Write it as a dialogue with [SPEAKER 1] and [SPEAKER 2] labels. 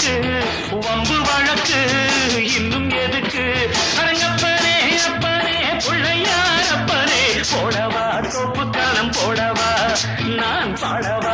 [SPEAKER 1] எதுக்கு வம்பு வழக்கு இன்னும் எதுக்கு அரங்கப்பனே அப்பனே பிள்ளையார் அப்பனே போடவா தோப்பு காலம் போடவா நான் பாடவா